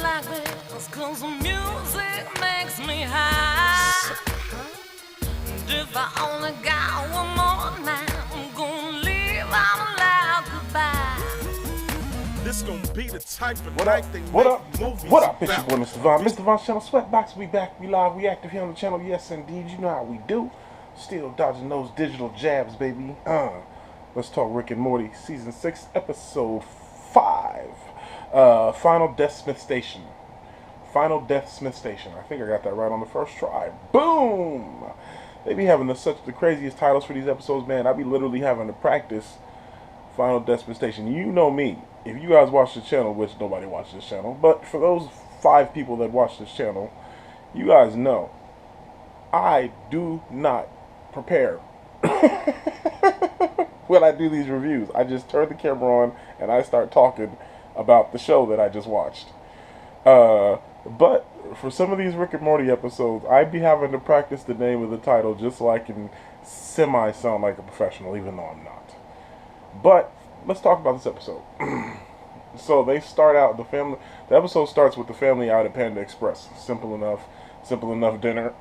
like this, 'cause the music makes me high. And if I only got one more night, I'm gonna leave out a loud goodbye. This gonna be the type of What night up? they What make up? movies What up? It's your about. boy, Mr. Vaughn. Mr. Vaughn Channel Sweatbox. We back. We live. We active here on the channel. Yes, indeed. You know how we do. Still dodging those digital jabs, baby. Let's talk Rick and Morty, season 6, episode 5. Final Death Smith Station. Final Death Smith Station. I think I got that right on the first try. Boom! They be having such the craziest titles for these episodes, man. I be literally having to practice Final Death Smith Station. You know me. If you guys watch the channel, which nobody watches this channel, but for those 5 people that watch this channel, you guys know I do not prepare when I do these reviews. I just turn the camera on and I start talking about the show that I just watched. But for some of these Rick and Morty episodes, I'd be having to practice the name of the title just so I can semi-sound like a professional, even though I'm not. But let's talk about this episode. So they start out, the episode starts with the family out at Panda Express. Simple enough dinner.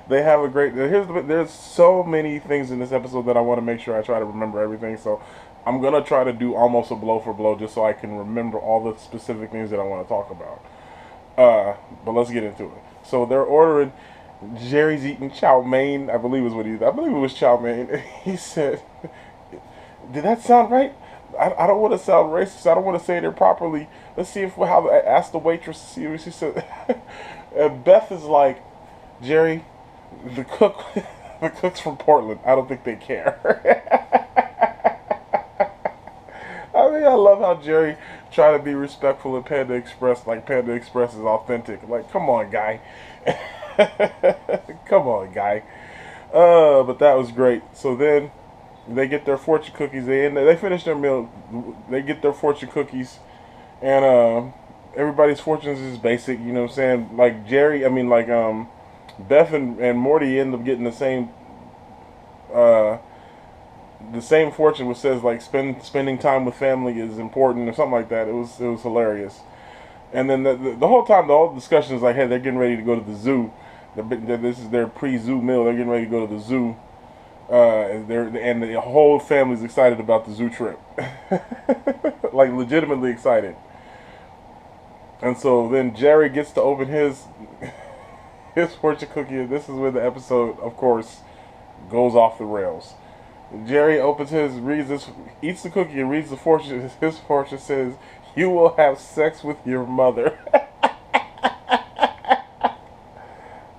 They have a great, there's so many things in this episode that I want to make sure I try to remember everything. So I'm going to try to do almost a blow for blow just so I can remember all the specific things that I want to talk about. But let's get into it. So they're ordering, Jerry's eating chow mein, I believe it was chow mein. He said, did that sound right? I don't want to sound racist. I don't want to say it improperly. Let's see ask the waitress to see what she said. And Beth is like, Jerry, the cook's from Portland. I don't think they care. I mean, I love how Jerry tried to be respectful of Panda Express, like Panda Express is authentic. Like, come on, guy. Come on, guy. But that was great. So then they get their fortune cookies. They finish their meal. They get their fortune cookies, and everybody's fortunes is basic. You know what I'm saying? Like Beth and Morty end up getting the same fortune, which says like spending time with family is important or something like that. It was hilarious. And then the whole time, the whole discussion is like, hey, they're getting ready to go to the zoo. This is their pre-zoo meal. They're getting ready to go to the zoo. And the whole family's excited about the zoo trip. Like, legitimately excited. And so then Jerry gets to open his fortune cookie, and this is where the episode, of course, goes off the rails. Jerry opens eats the cookie and reads the fortune. His fortune says, "You will have sex with your mother."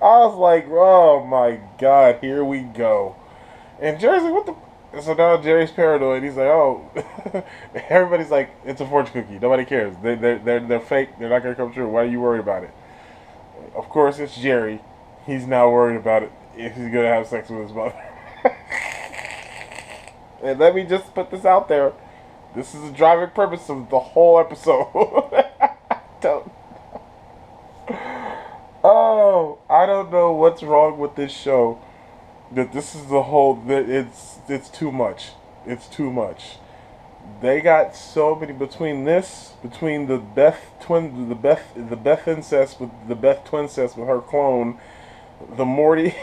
I was like, oh my God, here we go. And Jerry's like, what the? So now Jerry's paranoid. He's like, oh. Everybody's like, it's a fortune cookie. Nobody cares. They're fake. They're not going to come true. Why are you worried about it? Of course, it's Jerry. He's now worried about it if he's going to have sex with his mother. And let me just put this out there. This is the driving purpose of the whole episode. I don't know what's wrong with this show. That this is it's too much. It's too much. They got so many between the Beth incest with the Beth twincest with her clone, the Morty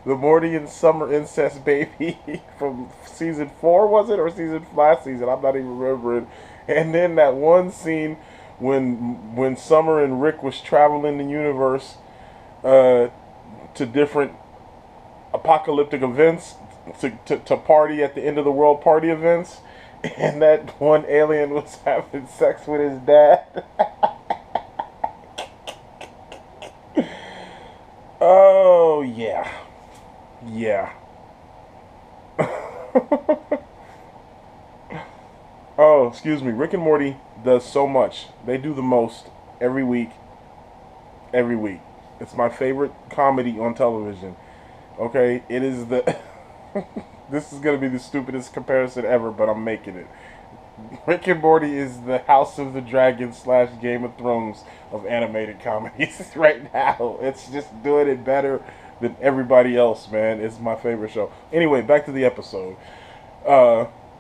the Morty and Summer incest baby from season 4, was it, or last season? I'm not even remembering. And then that one scene when Summer and Rick was traveling the universe to different apocalyptic events to party at the end of the world party events, and that one alien was having sex with his dad. Oh yeah. Oh, excuse me. Rick and Morty does so much. They do the most every week. It's my favorite comedy on television. Okay, it is this is going to be the stupidest comparison ever, but I'm making it. Rick and Morty is the House of the Dragon / Game of Thrones of animated comedies right now. It's just doing it better than everybody else, man. It's my favorite show. Anyway, back to the episode.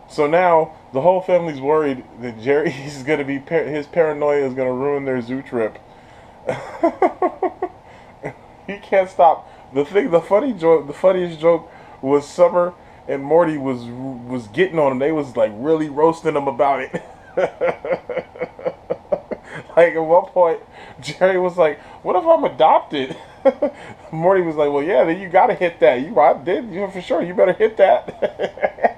So now the whole family's worried that Jerry's gonna be his paranoia is gonna ruin their zoo trip. He can't stop. The funniest joke was Summer and Morty was getting on him. They was like really roasting him about it. Like at one point, Jerry was like, "What if I'm adopted?" Morty was like, "Well, yeah, then you gotta hit that. I did, for sure. You better hit that."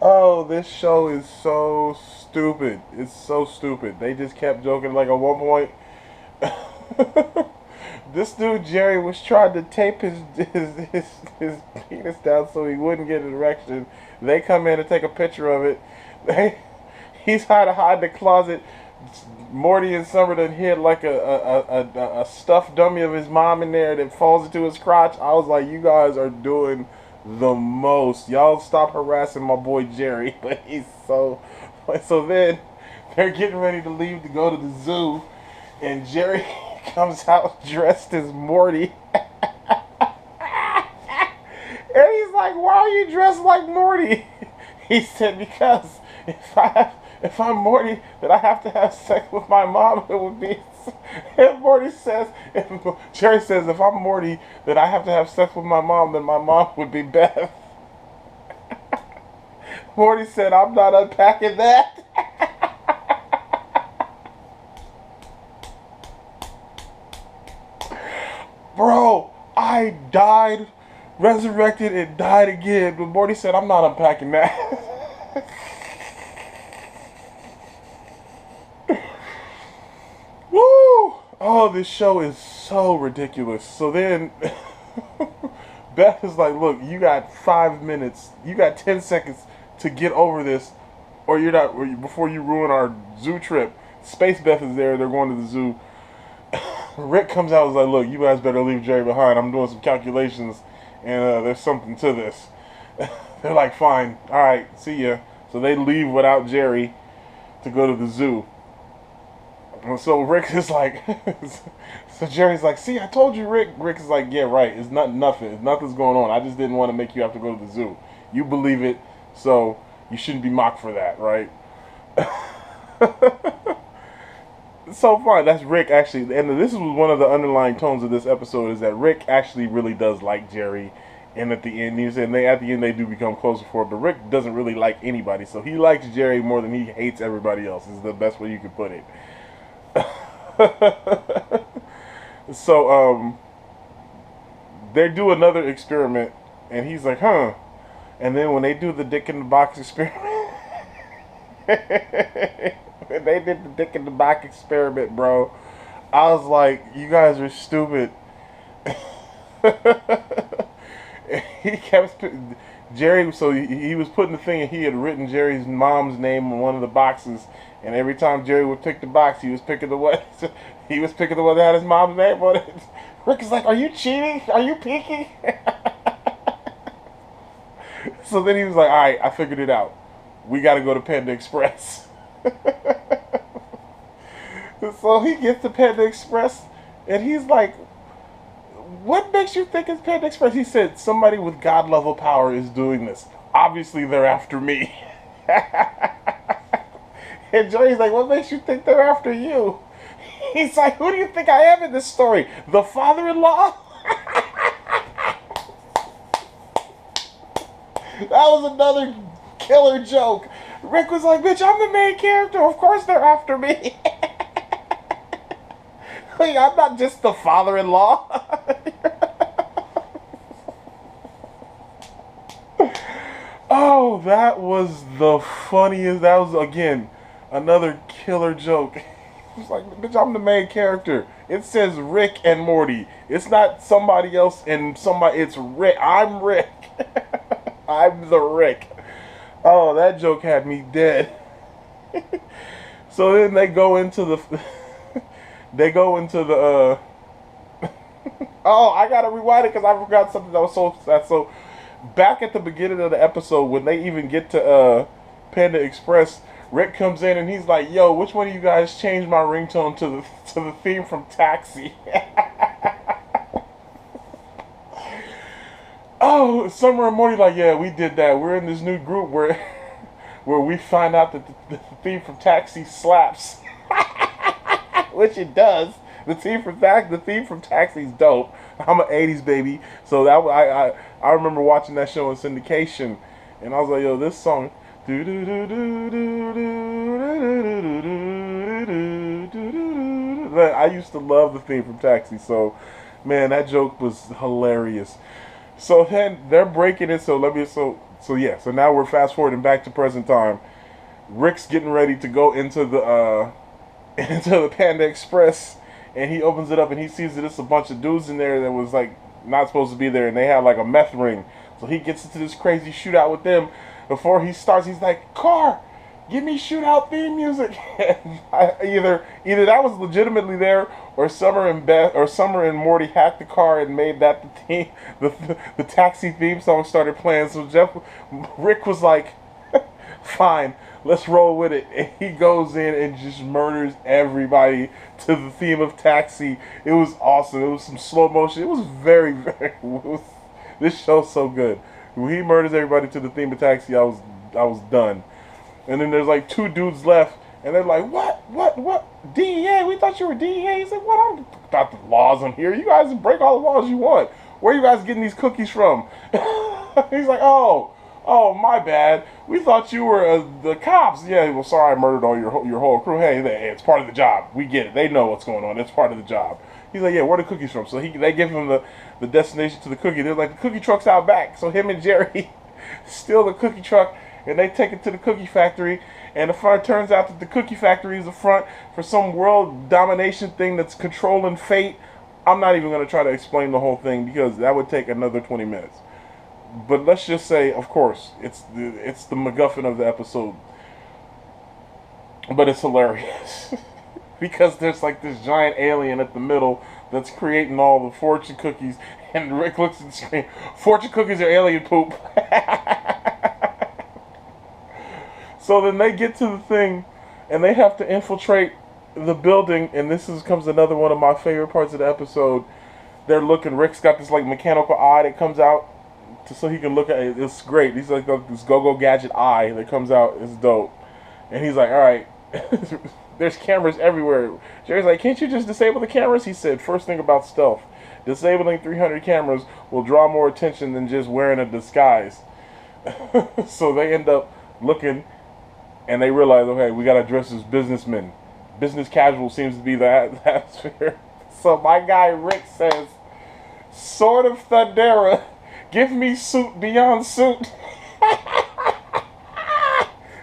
Oh, this show is so stupid. It's so stupid. They just kept joking. Like at one point, this dude Jerry was trying to tape his penis down so he wouldn't get an erection. They come in to take a picture of it. He's trying to hide in the closet. Morty and Summer done hid like a stuffed dummy of his mom in there that falls into his crotch. I was like, you guys are doing the most. Y'all stop harassing my boy Jerry. But he's so then they're getting ready to leave to go to the zoo, and Jerry comes out dressed as Morty. And he's like, "Why are you dressed like Morty?" He said, "Because if I'm Morty, then I have to have sex with my mom. It would be." And Jerry says, "If I'm Morty, then I have to have sex with my mom. Then my mom would be Beth." Morty said, "I'm not unpacking that." Bro, I died, resurrected, and died again. But Morty said, "I'm not unpacking that." Woo! Oh, this show is so ridiculous. So then Beth is like, "Look, you got 5 minutes. You got 10 seconds to get over this, or you're not before you ruin our zoo trip." Space Beth is there. They're going to the zoo. Rick comes out and is like, "Look, you guys better leave Jerry behind. I'm doing some calculations, and there's something to this." They're like, "Fine. All right. See ya." So they leave without Jerry to go to the zoo. And so Rick is like, so Jerry's like, "See, I told you, Rick." Rick is like, "Yeah, right. It's nothing. Nothing's going on. I just didn't want to make you have to go to the zoo. You believe it, so you shouldn't be mocked for that, right?" So fine. That's Rick actually, and this is one of the underlying tones of this episode is that Rick actually really does like Jerry, and at the end, they do become closer for it. But Rick doesn't really like anybody, so he likes Jerry more than he hates everybody else. Is the best way you could put it. So they do another experiment, and he's like, "Huh?" And then when they do the dick in the box experiment, when they did the dick in the box experiment, bro, I was like, "You guys are stupid." He kept Jerry, so he was putting the thing, and he had written Jerry's mom's name on one of the boxes. And every time Jerry would pick the box, he was picking the one. He was picking the one that had his mom's name on it. Rick is like, "Are you cheating? Are you peeking?" So then he was like, "All right, I figured it out. We got to go to Panda Express." So he gets to Panda Express, and he's like, "What makes you think it's Panda Express?" He said, "Somebody with God level power is doing this. Obviously, they're after me." And Joey's like, "What makes you think they're after you?" He's like, "Who do you think I am in this story? The father-in-law?" That was another killer joke. Rick was like, "Bitch, I'm the main character. Of course they're after me." Like, I'm not just the father-in-law. Oh, that was the funniest. That was, again, another killer joke. It's like, "Bitch, I'm the main character. It says Rick and Morty. It's not somebody else and somebody. It's Rick. I'm Rick. I'm the Rick." Oh, that joke had me dead. So then they go into the. Oh, I gotta rewind it because I forgot something that was so sad. So back at the beginning of the episode, when they even get to Panda Express, Rick comes in and he's like, "Yo, which one of you guys changed my ringtone to the theme from Taxi?" Oh So Summer and Morty like, yeah, we did that. We're in this new group where where we find out that the theme from Taxi slaps, which it does. The theme from Taxi's dope. I'm an '80s baby, so that I remember watching that show in syndication, and I was like, yo, this song. I used to love the theme from Taxi, so man, that joke was hilarious. So then they're breaking it. So so now we're fast forwarding back to present time. Rick's getting ready to go into the into the Panda Express, and he opens it up and he sees that it's a bunch of dudes in there that was like not supposed to be there, and they had like a meth ring. So he gets into this crazy shootout with them. Before he starts, he's like, "Car, give me shootout theme music." either that was legitimately there, or Summer and Morty hacked the car and made that the theme, the Taxi theme song started playing. So Rick was like, "Fine, let's roll with it." And he goes in and just murders everybody to the theme of Taxi. It was awesome. It was some slow motion. It was very, very. This show's so good. When he murders everybody to the theme of Taxi, I was done. And then there's like two dudes left, and they're like, what? DEA? We thought you were DEA. He's like, what? I don't got the laws on here. You guys break all the laws you want. Where are you guys getting these cookies from? He's like, oh, my bad. We thought you were the cops. Yeah, well, sorry, I murdered all your whole crew. Hey, it's part of the job. We get it. They know what's going on. It's part of the job. He's like, yeah, where are the cookies from? So they give him the destination to the cookie. They're like, the cookie truck's out back. So him and Jerry steal the cookie truck, and they take it to the cookie factory. And it turns out that the cookie factory is a front for some world domination thing that's controlling fate. I'm not even going to try to explain the whole thing because that would take another 20 minutes. But let's just say, of course, it's the MacGuffin of the episode. But it's hilarious. Because there's like this giant alien at the middle that's creating all the fortune cookies. And Rick looks at the screen. Fortune cookies are alien poop. So then they get to the thing, and they have to infiltrate the building. And comes another one of my favorite parts of the episode. They're looking. Rick's got this like mechanical eye that comes out, so he can look at it. It's great. He's like this go-go Gadget Eye that comes out. It's dope. And he's like, all right. There's cameras everywhere. Jerry's like, can't you just disable the cameras? He said, first thing about stealth, disabling 300 cameras will draw more attention than just wearing a disguise. So they end up looking, and they realize, okay, we got to dress as businessmen. Business casual seems to be the atmosphere. So my guy Rick says, Sword of Thundera, give me suit beyond suit.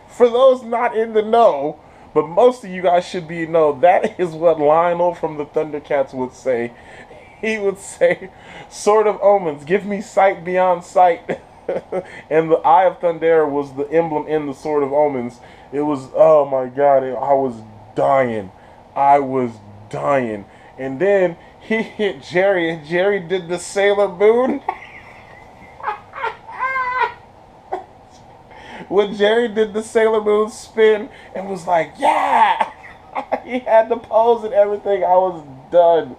For those not in the know, but most of you guys should be know, that is what Lionel from the Thundercats would say. He would say, Sword of Omens, give me sight beyond sight. And the Eye of Thundera was the emblem in the Sword of Omens. It was, oh my God, I was dying. And then he hit Jerry, and Jerry did the Sailor Moon. When Jerry did the Sailor Moon spin and was like, yeah! He had the pose and everything. I was done.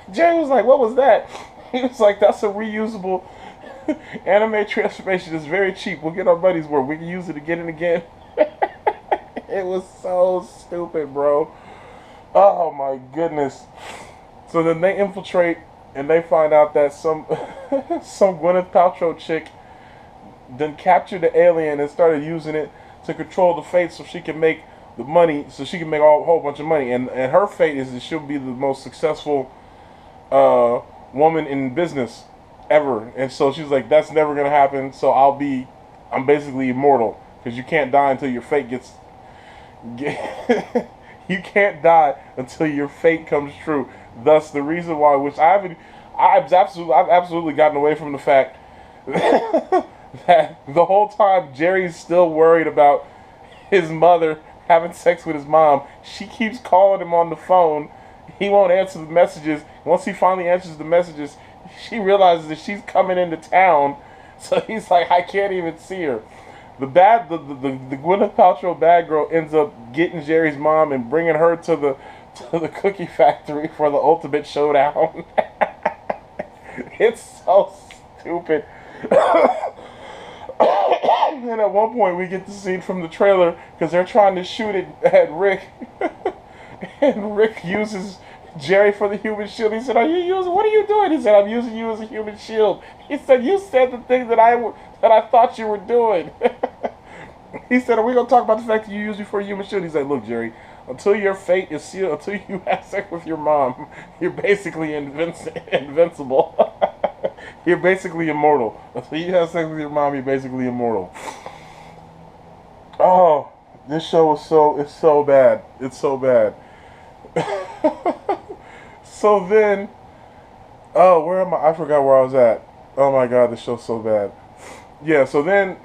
Jerry was like, what was that? He was like, that's a reusable anime transformation. It's very cheap. We'll get our buddies work. We can use it again and again. It was so stupid, bro. Oh my goodness. So then they infiltrate and they find out that some Gwyneth Paltrow chick then captured the alien and started using it to control the fate so she can make the money, so she can make a whole bunch of money. And her fate is that she'll be the most successful woman in business ever. And so she's like, that's never going to happen, so I'm basically immortal. Because you can't die until your fate you can't die until your fate comes true. Thus, the reason why, which I've absolutely gotten away from the fact that the whole time Jerry's still worried about his mother having sex with his mom. She keeps calling him on the phone. He won't answer the messages. Once he finally answers the messages, she realizes that she's coming into town. So he's like, I can't even see her. The Gwyneth Paltrow bad girl ends up getting Jerry's mom and bringing her to the cookie factory for the ultimate showdown. It's so stupid. And at one point we get the scene from the trailer because they're trying to shoot it at Rick. And Rick uses Jerry for the human shield. He said, what are you doing? He said, I'm using you as a human shield. He said, you said the thing that I thought you were doing. He said, are we going to talk about the fact that you used me for a human shield? He said, look, Jerry, until your fate is sealed, until you have sex with your mom, you're basically invincible. You're basically immortal. Until you have sex with your mom, you're basically immortal. Oh, this show it's so bad. It's so bad. So then, oh, where am I? I forgot where I was at. Oh my god, this show's so bad. Yeah, so then,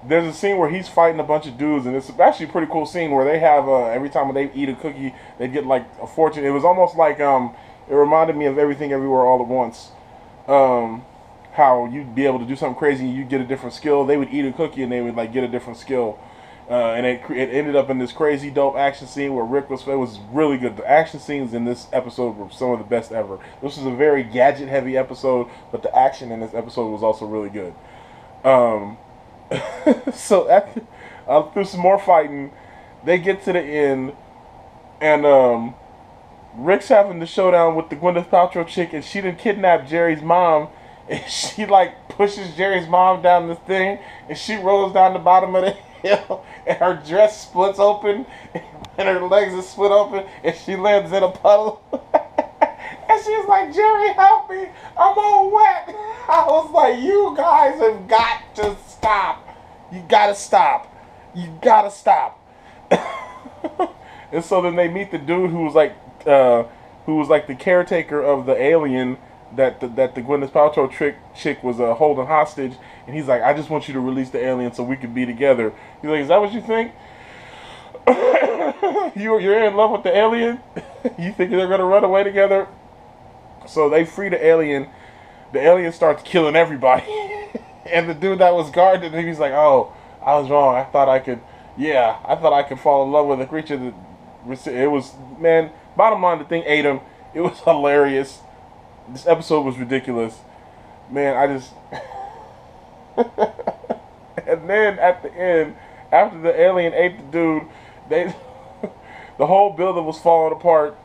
there's a scene where he's fighting a bunch of dudes, and it's actually a pretty cool scene where they have, every time they eat a cookie, they get like a fortune. It was almost like, it reminded me of Everything Everywhere All at Once. How you'd be able to do something crazy and you'd get a different skill. They would eat a cookie and they would like get a different skill. And it ended up in this crazy dope action scene where Rick it was really good. The action scenes in this episode were some of the best ever. This was a very gadget heavy episode, but the action in this episode was also really good. So through some more fighting, they get to the end, and Rick's having the showdown with the Gwyneth Paltrow chick, and she done kidnapped Jerry's mom, and she like pushes Jerry's mom down this thing, and she rolls down the bottom of the hill, and her dress splits open, and her legs are split open, and she lands in a puddle. And she's like, Jerry, help me, I'm all wet. I was like, you guys have got to stop. You gotta stop. You gotta stop. And so then they meet the dude who was like the caretaker of the alien that the Gwyneth Paltrow chick was holding hostage, and he's like, I just want you to release the alien so we can be together. He's like, is that what you think? You're in love with the alien? You think they're gonna run away together? So they free the alien. The alien starts killing everybody. And the dude that was guarding him, he's like, oh, I was wrong. I thought I could fall in love with a creature that, it was, man, bottom line, the thing ate him. It was hilarious. This episode was ridiculous. Man, I just... And then at the end, after the alien ate the dude, the whole building was falling apart.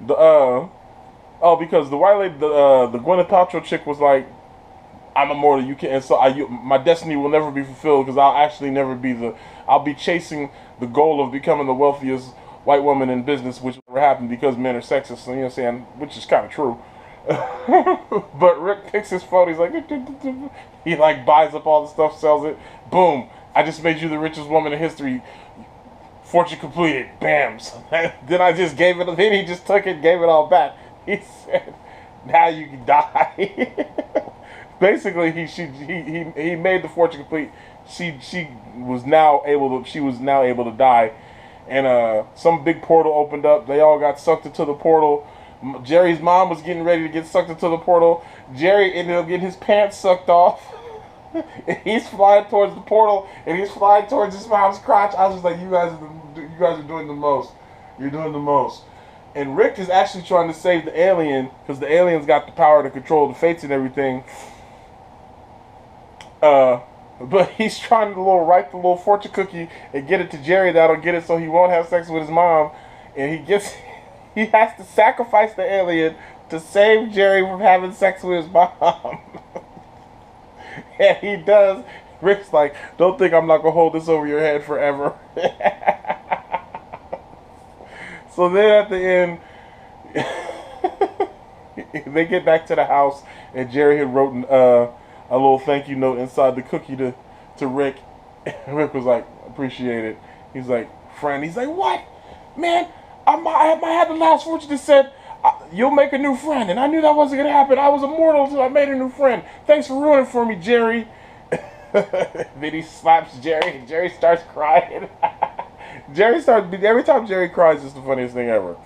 Because the white lady, the Gwyneth Paltrow chick was like, I'm immortal, you can't, and so my destiny will never be fulfilled because I'll actually never be I'll be chasing the goal of becoming the wealthiest white woman in business, which never happened because men are sexist, so, you know what I'm saying, which is kind of true. But Rick picks his phone, he's like, he like buys up all the stuff, sells it, boom, I just made you the richest woman in history, fortune completed, bam. So then I just gave it, then he just took it, gave it all back. He said, now you can die. Basically, he made the fortune complete. She was now able to die, and some big portal opened up. They all got sucked into the portal. Jerry's mom was getting ready to get sucked into the portal. Jerry ended up getting his pants sucked off. And he's flying towards the portal, and he's flying towards his mom's crotch. I was just like, you guys are doing the most. You're doing the most. And Rick is actually trying to save the alien because the alien's got the power to control the fates and everything. But he's trying to write the little fortune cookie and get it to Jerry that'll get it so he won't have sex with his mom. And he has to sacrifice the alien to save Jerry from having sex with his mom. And he does. Rick's like, don't think I'm not going to hold this over your head forever. So then at the end, they get back to the house, and Jerry had written a little thank you note inside the cookie to Rick. And Rick was like, appreciate it. He's like, friend. He's like, what? Man, I had the last fortune that said, you'll make a new friend. And I knew that wasn't going to happen. I was immortal until I made a new friend. Thanks for ruining for me, Jerry. Then he slaps Jerry, and Jerry starts crying. Every time Jerry cries, it's the funniest thing ever.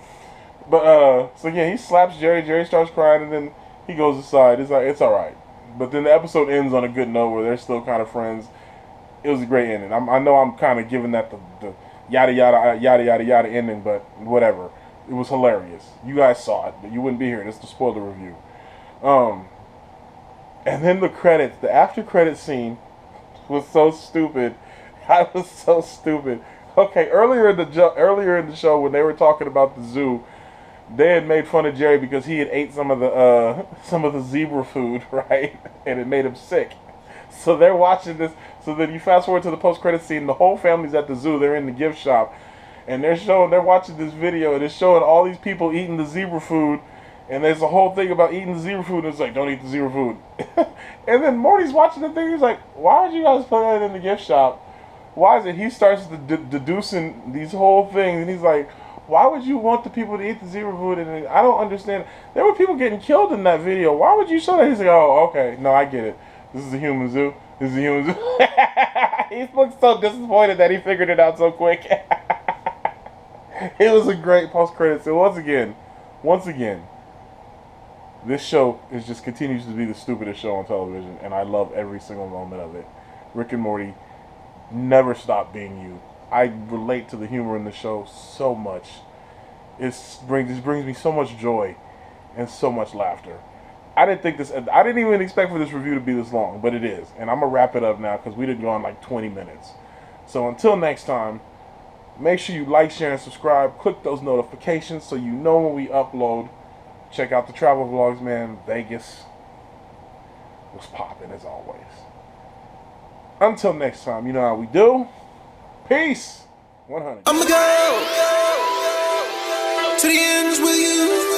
But, so yeah, he slaps Jerry, Jerry starts crying, and then he goes aside. It's like, it's alright. But then the episode ends on a good note where they're still kind of friends. It was a great ending. I know I'm kind of giving that the yada yada yada yada yada ending, but whatever. It was hilarious. You guys saw it, but you wouldn't be here. This is the spoiler review. And then the credits, the after credit scene was so stupid. I was so stupid. Okay, earlier in the show when they were talking about the zoo, they had made fun of Jerry because he had ate some of the zebra food, right? And it made him sick. So they're watching this. So then you fast forward to the post credit scene. The whole family's at the zoo. They're in the gift shop, and they're watching this video, and it's showing all these people eating the zebra food. And there's a whole thing about eating the zebra food, and it's like, don't eat the zebra food. And then Morty's watching the thing. He's like, why would you guys put that in the gift shop? Why is it? He starts deducing these whole things, and he's like, why would you want the people to eat the zebra food? And I don't understand. There were people getting killed in that video. Why would you show that? He's like, oh, okay. No, I get it. This is a human zoo. This is a human zoo. He looked so disappointed that he figured it out so quick. It was a great post-credits. So once again, this show just continues to be the stupidest show on television, and I love every single moment of it. Rick and Morty never stop being you. I relate to the humor in the show so much. It brings me so much joy and so much laughter. I didn't even expect for this review to be this long, but it is. And I'm going to wrap it up now because we didn't go on like 20 minutes. So until next time, make sure you like, share, and subscribe. Click those notifications so you know when we upload. Check out the travel vlogs, man. Vegas was popping as always. Until next time, you know how we do. Peace. 100. I'ma go to the ends with you.